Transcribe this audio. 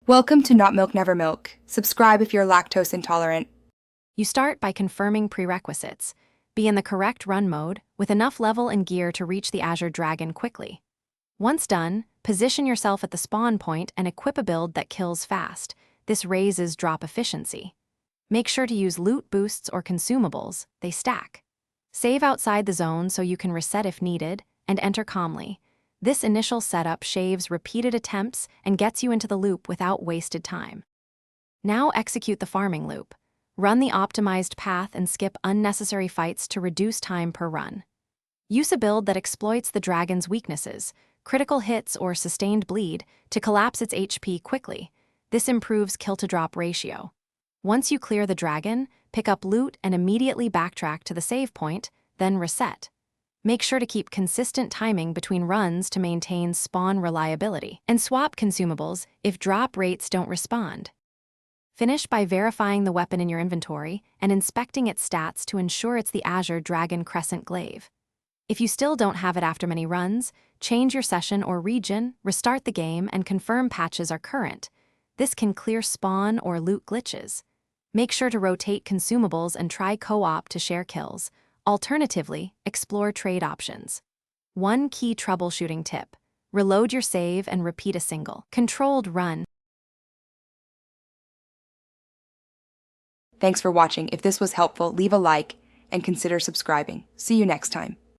Welcome to Not Milk Never Milk. Subscribe if you're lactose intolerant. You start by confirming prerequisites. Be in the correct run mode, with enough level and gear to reach the Azure Dragon quickly. Once done, position yourself at the spawn point and equip a build that kills fast. This raises drop efficiency. Make sure to use loot boosts or consumables, they stack. Save outside the zone so you can reset if needed, and enter calmly. This initial setup shaves repeated attempts and gets you into the loop without wasted time. Now execute the farming loop. Run the optimized path and skip unnecessary fights to reduce time per run. Use a build that exploits the dragon's weaknesses, critical hits or sustained bleed, to collapse its HP quickly. This improves kill-to-drop ratio. Once you clear the dragon, pick up loot and immediately backtrack to the save point, then reset. Make sure to keep consistent timing between runs to maintain spawn reliability, and swap consumables if drop rates don't respond. Finish by verifying the weapon in your inventory and inspecting its stats to ensure it's the Azure Dragon Crescent Glaive. If you still don't have it after many runs, change your session or region, restart the game, and confirm patches are current. This can clear spawn or loot glitches. Make sure to rotate consumables and try co-op to share kills. Alternatively, explore trade options. One key troubleshooting tip: reload your save and repeat a single, controlled run. Thanks for watching. If this was helpful, leave a like and consider subscribing. See you next time.